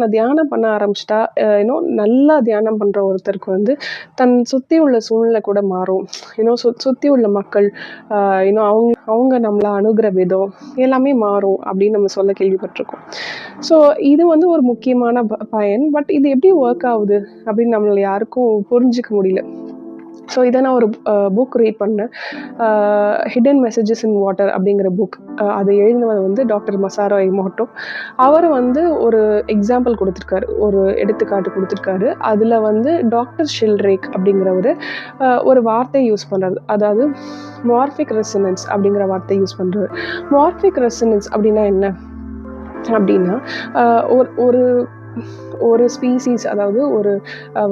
தன்னை தியானம் பண்ண ஆரம்பிச்சிட்டா இன்னும் நல்லா தியானம் பண்ணுற ஒருத்தருக்கு வந்து தன் சுற்றி உள்ள சூழ்நிலை கூட மாறும். இன்னும் சுற்றி உள்ள மக்கள் இன்னும் அவங்க அவங்க நம்மளை அணுகிற விதம் எல்லாமே மாறும் அப்படின்னு நம்ம சொல்ல கேள்விப்பட்டிருக்கோம். ஸோ இது வந்து ஒரு முக்கியமான பயன். பட் இது எப்படி ஒர்க் ஆகுது அப்படின்னு நம்மள யாருக்கும் புரிஞ்சிக்க முடியல. ஸோ இதை நான் ஒரு புக் ரீட் பண்ணேன். ஹிடன் மெசேஜஸ் இன் வாட்டர் அப்படிங்கிற புக். அதை எழுதினவர் வந்து டாக்டர் மசாரோ எமோட்டோ. அவர் வந்து ஒரு எக்ஸாம்பிள் கொடுத்துருக்காரு, ஒரு எடுத்துக்காட்டு கொடுத்துருக்காரு. அதில் வந்து டாக்டர் ஷில்ரேக் அப்படிங்கிறவர் ஒரு வார்த்தையை யூஸ் பண்ணுறாரு. அதாவது மார்பிக் ரெசனன்ஸ் அப்படிங்கிற வார்த்தையை யூஸ் பண்ணுறாரு. மார்பிக் ரெசனன்ஸ் அப்படின்னா என்ன அப்படின்னா ஒரு ஒரு ஸ்பீசிஸ், அதாவது ஒரு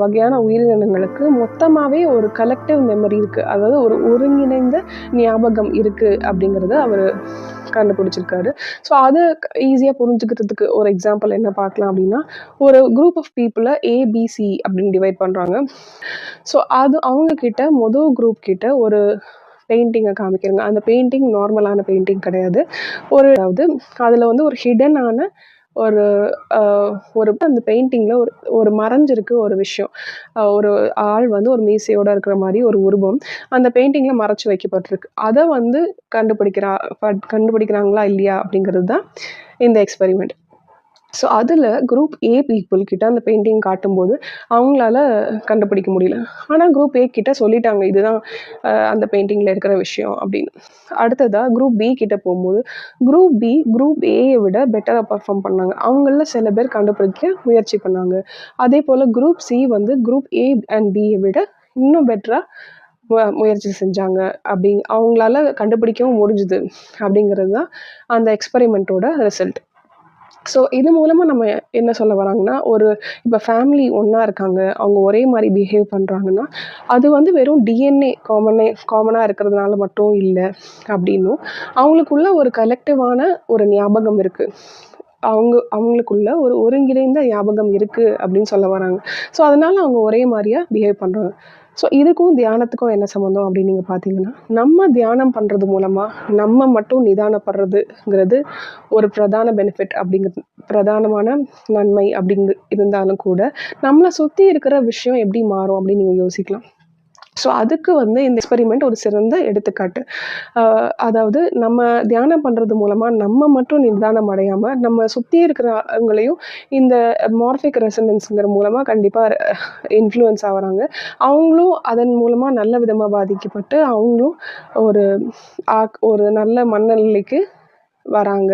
வகையான உயிரினங்களுக்கு மொத்தமாகவே ஒரு கலெக்டிவ் மெமரி இருக்குது, அதாவது ஒரு ஒருங்கிணைந்த ஞாபகம் இருக்குது அப்படிங்கிறத அவர் கண்டுபிடிச்சிருக்காரு. ஸோ அதை ஈஸியாக புரிஞ்சுக்கிறதுக்கு ஒரு எக்ஸாம்பிள் என்ன பார்க்கலாம் அப்படின்னா, ஒரு குரூப் ஆஃப் பீப்புளை ஏபிசி அப்படின்னு டிவைட் பண்ணுறாங்க. ஸோ அது அவங்கக்கிட்ட மொதல் குரூப் கிட்ட ஒரு பெயிண்டிங்கை காமிக்கிறாங்க. அந்த பெயிண்டிங் நார்மலான பெயிண்டிங் கிடையாது. அதாவது அதில் வந்து ஒரு ஹிடனான ஒரு ஒரு அந்த பெயிண்டிங்கில் ஒரு மறைஞ்சிருக்கு ஒரு விஷயம். ஒரு ஆள் வந்து ஒரு மீசையோடு இருக்கிற மாதிரி ஒரு உருவம் அந்த பெயிண்டிங்கில் மறைச்சி வைக்கப்பட்டிருக்கு. அதை வந்து கண்டுபிடிக்கிறாங்களா இல்லையா அப்படிங்கிறது தான் இந்த எக்ஸ்பெரிமெண்ட். ஸோ அதில் குரூப் ஏ பீப்புள் கிட்ட அந்த பெயிண்டிங் காட்டும்போது அவங்களால கண்டுபிடிக்க முடியல. ஆனால் குரூப் ஏ கிட்ட சொல்லிட்டாங்க இதுதான் அந்த பெயிண்டிங்கில் இருக்கிற விஷயம் அப்படின்னு. அடுத்ததாக குரூப் பி கிட்ட போகும்போது குரூப் ஏயை விட பெட்டராக பர்ஃபார்ம் பண்ணாங்க. அவங்கள சில பேர் கண்டுபிடிக்க முயற்சி பண்ணாங்க. அதே போல் குரூப் சி வந்து குரூப் ஏ அண்ட் பியை விட இன்னும் பெட்டராக முயற்சி செஞ்சாங்க. அவங்களால கண்டுபிடிக்கவும் முடிஞ்சுது அப்படிங்கிறது தான் அந்த எக்ஸ்பெரிமெண்ட்டோட ரிசல்ட். ஸோ இது மூலமாக நம்ம என்ன சொல்ல வராங்கன்னா, இப்போ ஃபேமிலி ஒன்றா இருக்காங்க, அவங்க ஒரே மாதிரி பிஹேவ் பண்ணுறாங்கன்னா அது வந்து வெறும் டிஎன்ஏ காமனாக இருக்கிறதுனால மட்டும் இல்லை அப்படின்னும், அவங்களுக்குள்ள ஒரு கலெக்டிவான ஒரு ஞாபகம் இருக்குது, அவங்களுக்குள்ள ஒரு ஒருங்கிணைந்த ஞாபகம் இருக்குது அப்படின்னு சொல்ல வராங்க. ஸோ அதனால் அவங்க ஒரே மாதிரியாக பிஹேவ் பண்ணுறாங்க. ஸோ இதுக்கும் தியானத்துக்கும் என்ன சம்மந்தம் அப்படின்னு நீங்கள் பார்த்தீங்கன்னா, நம்ம தியானம் பண்ணுறது மூலமாக நம்ம மட்டும் நிதானப்படுறதுங்கிறது ஒரு பிரதான பெனிஃபிட் பிரதானமான நன்மை இருந்தாலும் கூட நம்மளை சுற்றி இருக்கிற விஷயம் எப்படி மாறும் அப்படின்னு நீங்கள் யோசிக்கலாம். ஸோ அதுக்கு வந்து இந்த எக்ஸ்பெரிமெண்ட் ஒரு சிறந்த எடுத்துக்காட்டு. அதாவது நம்ம தியானம் பண்ணுறது மூலமாக நம்ம மட்டும் நிதானம் அடையாமல் நம்ம சுற்றி இருக்கிறவங்களையும் இந்த மார்பிக் ரெசனன்ஸுங்கிற மூலமாக கண்டிப்பாக இன்ஃப்ளூயன்ஸ் ஆகிறாங்க. அவங்களும் அதன் மூலமாக நல்ல விதமாக பாதிக்கப்பட்டு அவங்களும் ஒரு நல்ல மனநிலைக்கு வராங்க.